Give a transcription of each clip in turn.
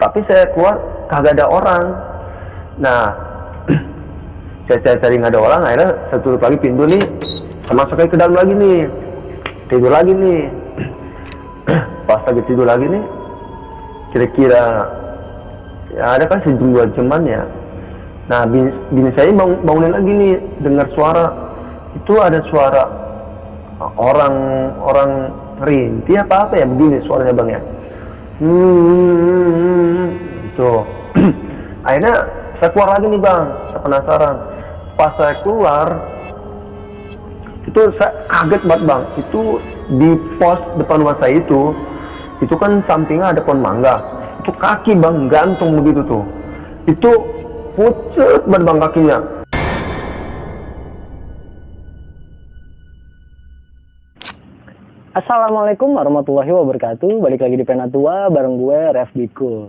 Tapi saya keluar kagak ada orang. Nah, saya cari nggak ada orang, akhirnya saya tutup lagi pintu nih, sama masuk ke dalam lagi nih, tidur lagi nih. Pas lagi tidur lagi nih, kira-kira ya ada kan sejam 2 jaman ya. Nah, bini saya bangunin lagi nih, dengar suara. Itu ada suara orang rintih apa ya, begini suaranya bang ya. Itu. Akhirnya saya keluar lagi nih bang, saya penasaran. Pas saya keluar, itu saya kaget banget bang. Itu di pos depan rumah saya itu kan sampingnya ada pohon mangga. Itu kaki bang, gantung begitu tuh. Itu pucet banget bang kakinya. Assalamualaikum warahmatullahi wabarakatuh. Balik lagi di Penatua bareng gue, Ref Diko.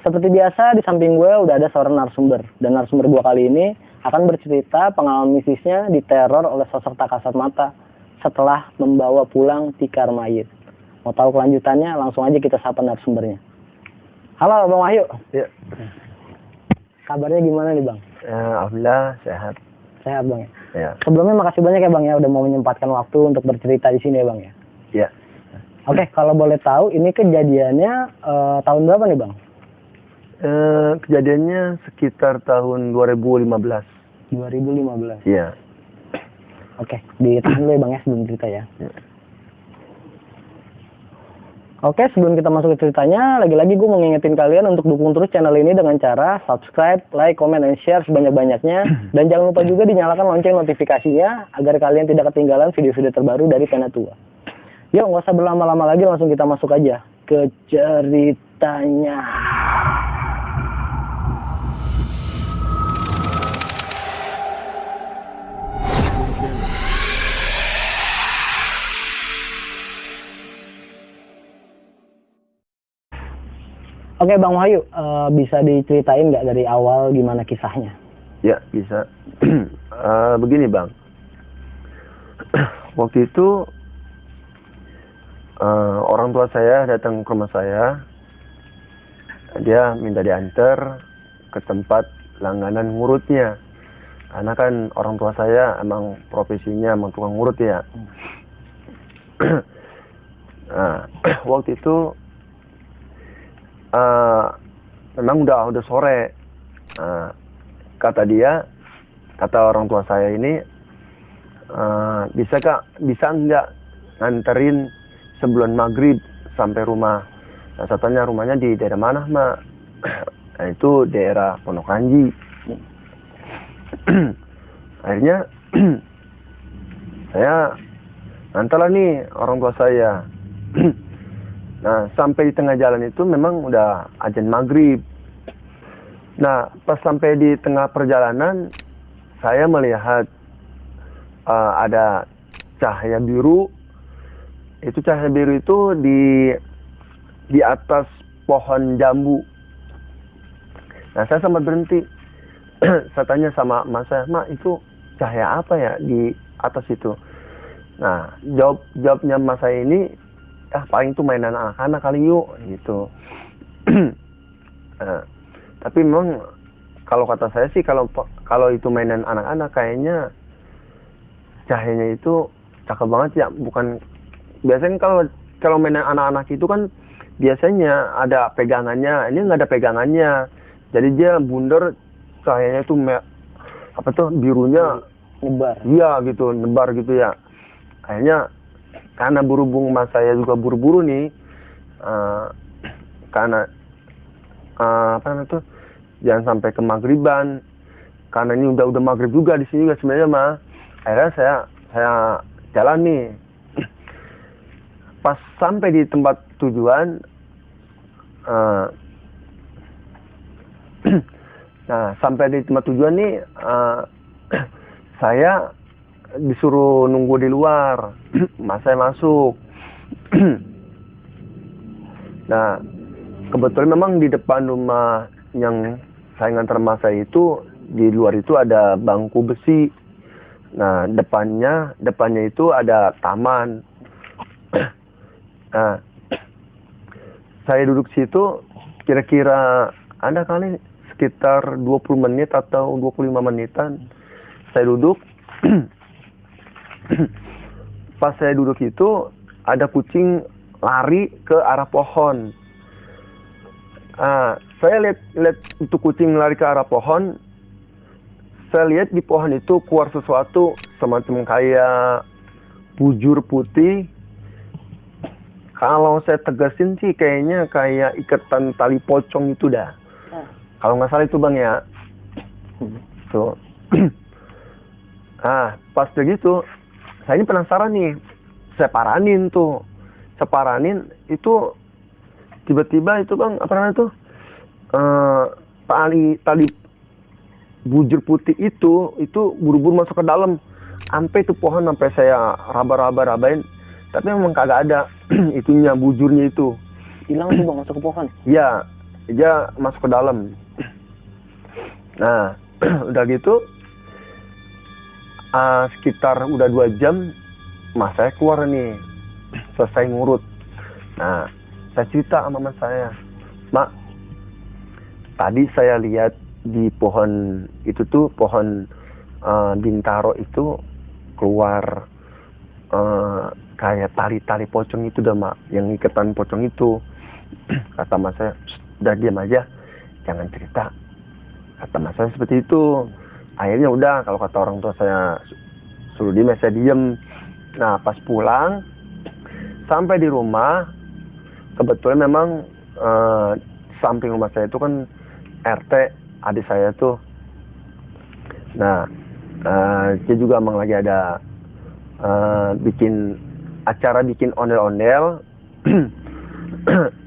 Seperti biasa, di samping gue udah ada seorang narasumber. Dan narasumber gue kali ini akan bercerita pengalaman mistisnya diteror oleh sosok tak kasat mata setelah membawa pulang tikar mayit. Mau tahu kelanjutannya? Langsung aja kita sapa narasumbernya. Halo Bang Wahyu. Ya. Kabarnya gimana nih Bang? Alhamdulillah sehat. Sehat Bang ya? Ya. Sebelumnya makasih banyak ya Bang ya udah mau menyempatkan waktu untuk bercerita di sini ya Bang ya. Ya. Oke, kalau boleh tahu ini kejadiannya tahun berapa nih Bang? Kejadiannya sekitar tahun 2015. 2015. Iya. Oke, ditahan dulu ya Bang ya sebelum cerita ya. Ya. Oke, sebelum kita masuk ke ceritanya, lagi-lagi gue mau ngingetin kalian untuk dukung terus channel ini dengan cara subscribe, like, comment, dan share sebanyak-banyaknya. Dan jangan lupa juga dinyalakan lonceng notifikasinya agar kalian tidak ketinggalan video-video terbaru dari Penatua. Yuk, nggak usah berlama-lama lagi, langsung kita masuk aja ke ceritanya. Oke Bang Wahyu, bisa diceritain nggak dari awal gimana kisahnya? Ya, bisa. Begini bang. Waktu itu orang tua saya datang ke rumah saya. Dia minta diantar ke tempat langganan ngurutnya. Karena kan orang tua saya emang profesinya emang tukang ngurut ya. Nah, waktu itu memang udah sore. Kata orang tua saya ini, bisa nggak nganterin sebelum maghrib sampai rumah. Nah, saya tanya rumahnya di daerah mana mak? Nah, itu daerah Pondok Ranji. Akhirnya saya nganterlah nih orang tua saya. Nah, sampai di tengah jalan itu memang udah azan maghrib. Nah, pas sampai di tengah perjalanan, saya melihat ada cahaya biru. Itu cahaya biru itu di atas pohon jambu. Nah, saya sempat berhenti. Saya tanya sama mas saya, "Mak, itu cahaya apa ya di atas itu?" Nah, jawabnya mas saya ini, paling itu mainan anak-anak kali yuk gitu. Tapi memang kalau kata saya sih kalau itu mainan anak-anak kayaknya cahayanya itu cakep banget ya. Bukan biasanya kalau mainan anak-anak itu kan biasanya ada pegangannya, ini nggak ada pegangannya. Jadi dia bundar, cahayanya itu birunya Nyebar. Iya gitu, nebar gitu ya. Akhirnya karena berhubung mas saya juga buru-buru nih, karena jangan sampai ke maghriban, karena ini udah maghrib juga di sini juga sebenarnya mah. Akhirnya saya jalan nih. Pas sampai di tempat tujuan, nah sampai di tempat tujuan nih, saya disuruh nunggu di luar. Mas saya masuk. Nah, kebetulan memang di depan rumah yang saya ngantar mas saya itu, di luar itu ada bangku besi. Nah, depannya itu ada taman. Nah, saya duduk situ, kira-kira ada kali sekitar 20 menit atau 25 menitan saya duduk. Pas saya duduk itu ada kucing lari ke arah pohon. Saya lihat itu kucing lari ke arah pohon. Saya lihat di pohon itu keluar sesuatu semacam kayak bujur putih. Kalau saya tegasin sih kayaknya kayak ikatan tali pocong itu dah. Kalau nggak salah itu bang ya. Tuh. Pas begitu, saya ini penasaran nih. Saya paranin tuh. Saya paranin itu tiba-tiba itu bang, apa namanya tuh? Tali bujur putih itu buru-buru masuk ke dalam. Sampai itu pohon sampai saya raba-rabain. Tapi memang kagak ada itunya, bujurnya itu. Hilang tuh bang, masuk ke pohon? Iya, dia masuk ke dalam. Nah, udah gitu, sekitar udah 2 jam, mas saya keluar nih, selesai ngurut. Nah, saya cerita sama mas saya, Mak, tadi saya lihat di pohon itu tuh, pohon bintaro itu keluar kayak tali-tali pocong itu dah mak, yang ikatan pocong itu. Kata mas saya, udah diam aja, jangan cerita. Kata mas saya seperti itu. Akhirnya udah, kalau kata orang tua saya suruh diam, saya diem. Nah pas pulang, sampai di rumah, kebetulan memang samping rumah saya itu kan RT adik saya tuh. Nah dia juga emang lagi ada bikin acara, bikin ondel-ondel.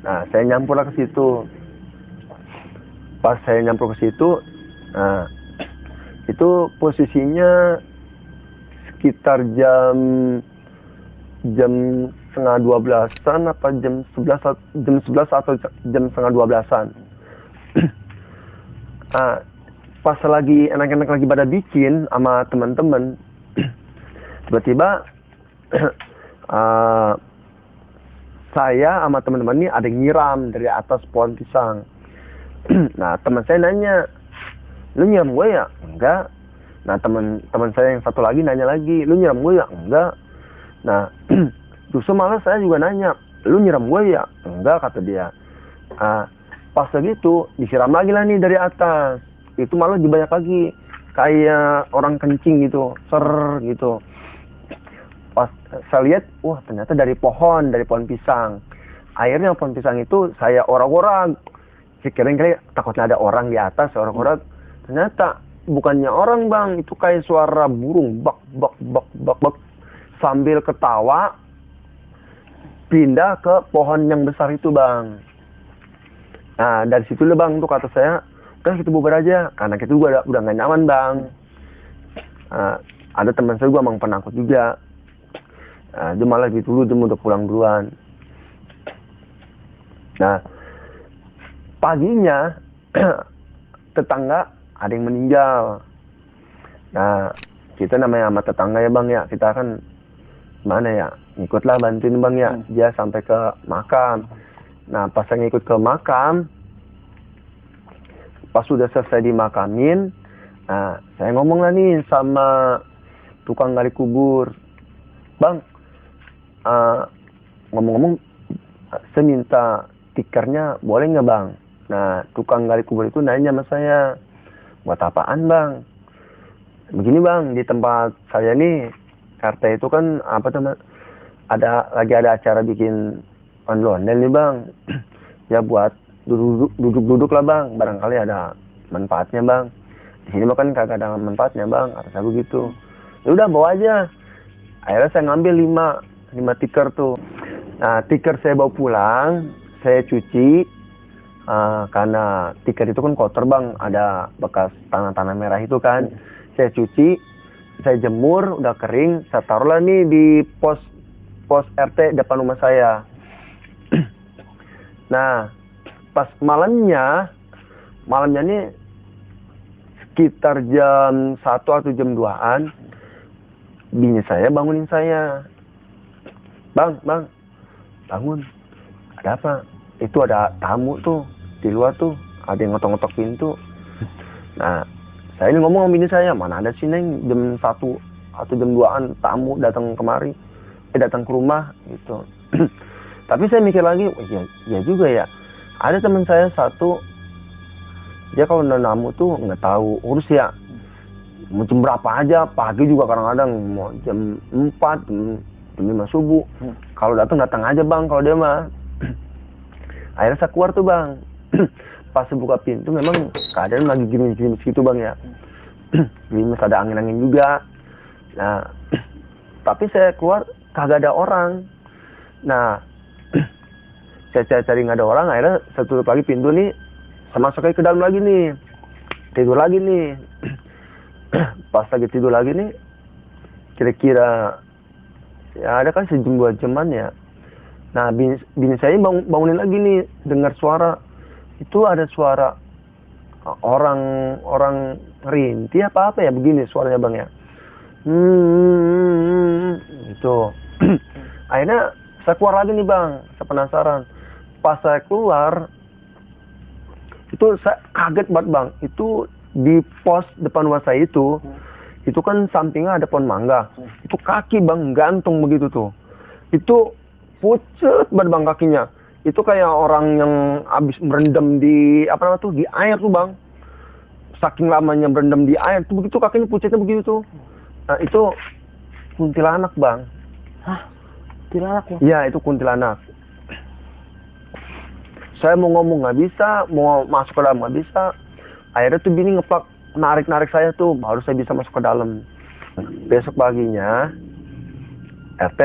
Nah, saya nyampur lah ke situ. Pas saya nyampur ke situ, nah, itu posisinya sekitar jam 11:30 apa jam 11 atau jam 11:30. Nah, pas lagi enak-enak lagi pada bikin sama teman-teman, tiba-tiba saya sama teman-teman ini ada yang nyiram dari atas pohon pisang. Nah teman saya nanya, lu nyiram gue ya? Enggak. Nah teman saya yang satu lagi nanya lagi, lu nyiram gue ya? Enggak. Nah justru malah saya juga nanya, lu nyiram gue ya? Enggak, kata dia. Pas begitu disiram lagi lah nih dari atas. Itu malah lebih banyak lagi, kayak orang kencing gitu, ser gitu. Pas saya lihat, wah ternyata dari pohon pisang. Akhirnya pohon pisang itu saya orak-orak. Saya kira takutnya ada orang di atas, saya orak-orak. Ternyata bukannya orang bang, itu kayak suara burung bak bak bak bak bak, sambil ketawa pindah ke pohon yang besar itu bang. Nah dari situ lah bang tuh kata saya, udah kita bubar aja, karena kita juga udah nggak nyaman bang. Ada teman saya juga emang penakut juga. Dia malah gitu dulu, dia udah pulang duluan. Nah paginya tetangga ada yang meninggal. Nah kita namanya sama tetangga ya bang ya, kita kan mana ya, ikutlah bantuin bang ya. Dia sampai ke makam. Nah pas saya ngikut ke makam, pas sudah selesai dimakamin, nah saya ngomong lah nih sama tukang gali kubur, bang, ngomong-ngomong saya minta tikernya boleh nggak bang? Nah tukang gali kubur itu nanya sama saya, buat apaan bang? Begini bang, di tempat saya nih RT itu kan apa namanya, lagi ada acara bikin ondel-ondel nih bang. Ya buat duduk lah bang, barangkali ada manfaatnya bang. Di sini mah kan kagak ada manfaatnya bang, kata saya begitu. Ya udah bawa aja. Akhirnya saya ngambil 5 tiker tuh. Nah tiker saya bawa pulang, saya cuci. Karena tiker itu kan kotor bang, ada bekas tanah-tanah merah itu kan. Saya cuci, saya jemur, udah kering, saya taruhlah nih di pos RT depan rumah saya. Nah pas malamnya nih sekitar jam 1 atau jam 2-an, bini saya bangunin saya, bang bangun, ada apa? Itu ada tamu tuh di luar tuh ada yang ngetok-ngetok pintu. Nah, saya ini ngomong sama bini saya, mana ada sih Neng jam 1 atau jam 2-an tamu datang kemari, datang ke rumah gitu. Tapi saya mikir lagi, oh, ya juga ya. Ada teman saya satu, dia kalau namu tuh nggak tahu urus ya. Mau jam berapa aja, pagi juga kadang-kadang mau jam 4, jam 5 subuh. Kalau datang aja bang, kalau dia mah. Akhirnya saya keluar tuh bang. Pas saya buka pintu memang keadaan lagi gerimis-gerimis gitu bang ya. Gerimis, ada angin-angin juga. Nah, tapi saya keluar kagak ada orang. Nah, saya cari nggak ada orang, akhirnya saya tutup lagi pintu nih, saya masuk ke dalam lagi nih, tidur lagi nih. Pas lagi tidur lagi nih, kira-kira ya ada kan sejam 2 jaman ya. Nah, bini saya bangunin lagi nih, dengar suara. Itu ada suara orang rintih apa ya begini suaranya bang ya. Itu. Akhirnya saya keluar lagi nih bang, saya penasaran. Pas saya keluar, itu saya kaget banget bang. Itu di pos depan rumah saya itu kan sampingnya ada pohon mangga. Itu kaki bang, gantung begitu tuh. Itu pucet banget bang kakinya. Itu kayak orang yang habis merendam di di air tuh bang. Saking lamanya berendam di air tuh begitu kakinya pucetnya begitu tuh. Nah itu kuntilanak bang. Hah? Kuntilanak ya? Iya itu kuntilanak. Saya mau ngomong nggak bisa, mau masuk ke dalam nggak bisa. Akhirnya tuh bini ngeplak, narik saya tuh, baru saya bisa masuk ke dalam. Besok paginya RT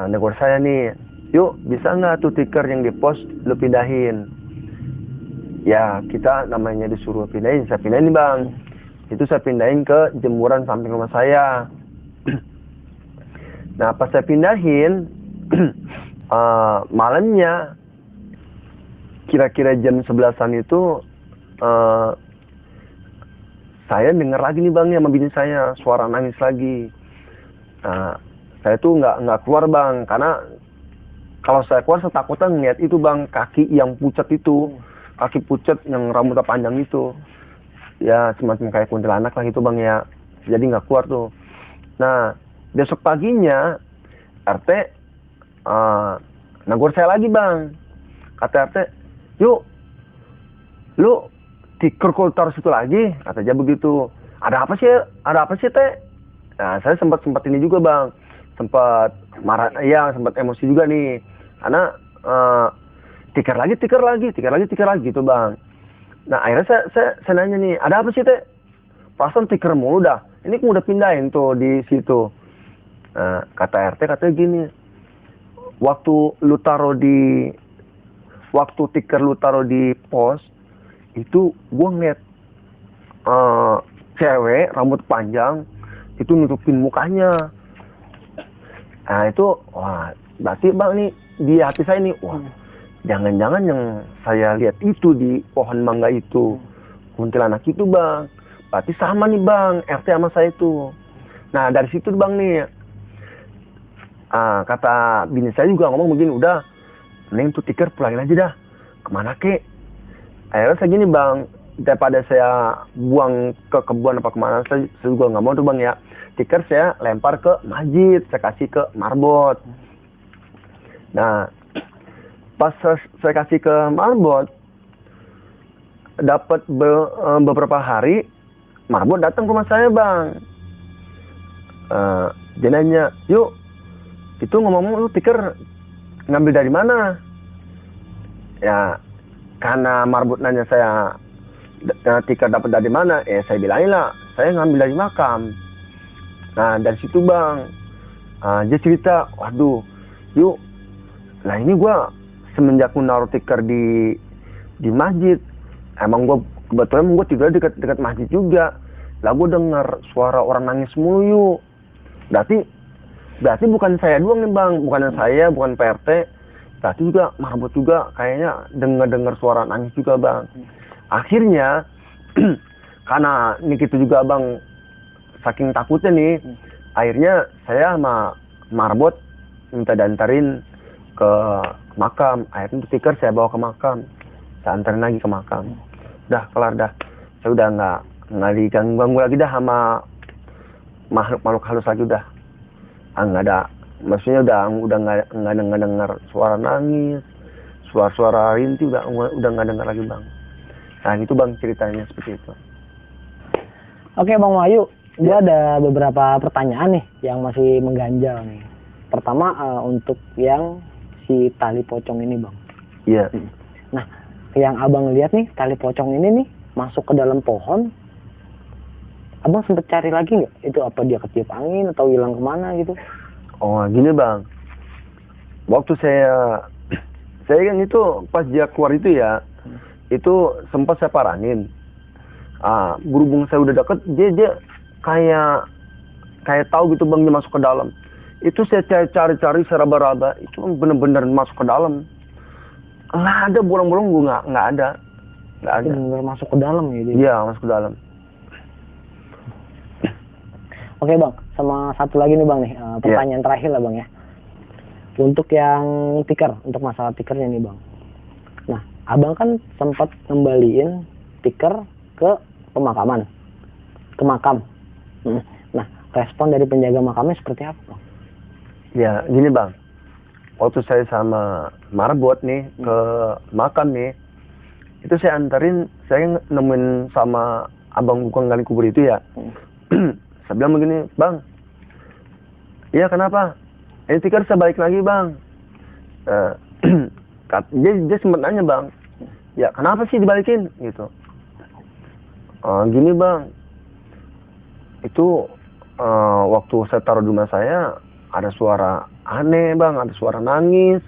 negur saya nih, yuk bisa nggak tuh tikar yang di pos lu pindahin? Ya kita namanya disuruh pindahin, saya pindahin nih bang. Itu saya pindahin ke jemuran samping rumah saya. Nah pas saya pindahin, malamnya kira-kira jam 11-an itu saya dengar lagi nih bang ya sama bini saya suara nangis lagi. Nah, saya tuh nggak keluar bang, karena kalau saya keluar saya takutnya ngeliat itu bang, kaki yang pucat itu, kaki pucat yang rambutnya panjang itu, ya semacam kayak kuntilanak lah itu bang ya. Jadi nggak keluar tuh. Nah besok paginya RT negur saya lagi bang, kata RT, yuk lu tikar kok taruh situ lagi, kata dia begitu. Ada apa sih teh? Nah saya sempat ini juga bang, sempat marah, ya sempat emosi juga nih, karena tikar lagi gitu bang. Nah akhirnya saya nanya nih, ada apa sih teh? Perasaan tikar mulu dah, ini aku udah pindahin tuh di situ. Nah, kata RT katanya gini, waktu tikar lu taruh di pos itu gua ngeliat cewek rambut panjang itu nutupin mukanya. Nah itu wah berarti bang nih di hati saya nih, wah jangan-jangan yang saya lihat itu di pohon mangga itu kuntilanak itu bang, berarti sama nih bang RT sama saya itu. Nah dari situ bang nih kata bini saya juga ngomong begini, udah mending tuh tikar pulangin aja dah, kemana kek. Akhirnya saya gini bang, daripada saya buang ke kebun apa kemana, saya juga nggak mau tuh bang ya. Tikar saya lempar ke masjid, saya kasih ke marbot. Nah pas saya kasih ke marbot, dapat beberapa hari marbot datang ke rumah saya bang. Dia nanya, yuk itu ngomong lu tikar ngambil dari mana? Ya karena marbot nanya saya tikar dapat dari mana, saya bilangin lah saya ngambil dari makam. Nah dari situ bang dia cerita, waduh yuk, nah ini gua semenjak naruh tikar di masjid, emang gua kebetulan gua tinggal dekat masjid juga, lah gua dengar suara orang nangis mulu yuk. Berarti bukan saya doang nih bang, bukan saya, bukan PRT, berarti juga marbot juga kayaknya dengar suara nangis juga bang. Akhirnya karena ini gitu juga bang, saking takutnya nih, akhirnya saya sama marbot minta diantarin ke makam. Akhirnya tikar saya bawa ke makam. saya anterin lagi ke makam. Udah kelar dah, saya udah nggak diganggu lagi dah sama makhluk halus lagi udah. Nggak ada, maksudnya udah nggak dengar suara nangis, suara rintih, udah nggak dengar lagi bang. Nah itu bang ceritanya seperti itu. Oke Bang Wahyu, gue ada beberapa pertanyaan nih yang masih mengganjal nih. Pertama untuk yang si tali pocong ini bang. Iya. Nah yang abang lihat nih tali pocong ini nih masuk ke dalam pohon. Abang sempet cari lagi nggak? Itu apa dia ketiup angin atau hilang kemana gitu? Oh gini bang, waktu saya kan itu pas dia keluar itu ya, itu sempat saya paranin. Berhubung saya udah deket, dia kayak tahu gitu bang, dia masuk ke dalam. Itu saya cari-cari, saya raba-raba, itu bener-bener masuk ke dalam. Nggak ada bolong-bolong, gue nggak ada. Bener-bener masuk ke dalam ya dia? Iya, masuk ke dalam. Oke bang, sama satu lagi nih bang nih, pertanyaan terakhir lah bang ya. Untuk yang tikar, untuk masalah tikernya nih bang. Nah, abang kan sempat ngembaliin tiker ke pemakaman, ke makam. Nah, respon dari penjaga makamnya seperti apa bang? Ya, gini bang, waktu saya sama Marbot nih ke makam nih, itu saya anterin, saya nemuin sama abang tukang gali kubur itu ya. Saya bilang begini, bang, iya kenapa? Ini tikar saya balik lagi bang. Dia sempat nanya bang, ya kenapa sih dibalikin gitu? Gini bang, itu waktu saya taruh di rumah saya ada suara aneh bang, ada suara nangis.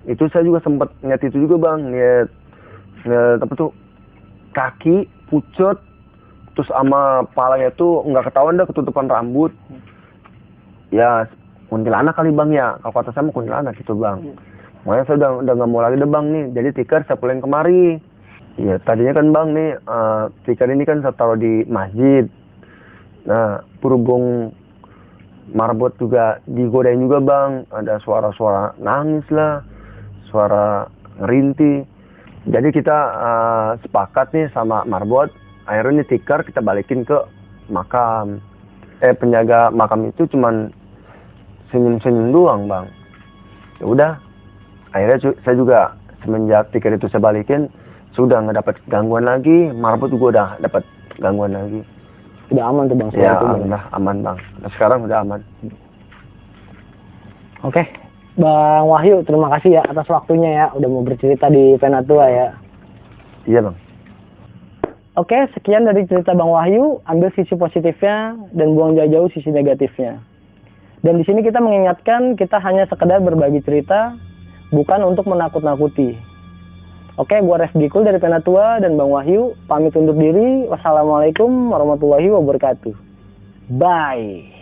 Itu saya juga sempat ngeliat itu juga bang, ngeliat apa tuh, kaki pucet, terus sama palanya tuh nggak ketahuan dah, ketutupan rambut. Ya kuntilanak kali bang ya, kalau kata saya mah kuntilanak gitu bang. Makanya saya udah nggak mau lagi deh bang nih, jadi tikar saya pulang kemari. Ya tadinya kan bang nih, tikar ini kan saya taruh di masjid. Nah berhubung Marbot juga digodain juga bang, ada suara-suara nangis lah, suara ngerintih. Jadi kita sepakat nih sama Marbot, akhirnya nih tikar kita balikin ke makam. Penjaga makam itu cuman senyum-senyum doang bang. Ya udah, akhirnya saya juga semenjak tikar itu saya balikin, sudah nggak dapat gangguan lagi. Marbot juga udah dapat gangguan lagi. Udah aman tuh bang? Ya udah aman bang, sekarang udah aman. Oke, Bang Wahyu, terima kasih ya atas waktunya ya, udah mau bercerita di Penatua ya. Iya bang. Oke, sekian dari cerita Bang Wahyu. Ambil sisi positifnya dan buang jauh-jauh sisi negatifnya. Dan di sini kita mengingatkan, kita hanya sekedar berbagi cerita, bukan untuk menakut-nakuti. Oke, gua Refdikul dari Penatua dan Bang Wahyu pamit undur diri. Wassalamualaikum warahmatullahi wabarakatuh. Bye.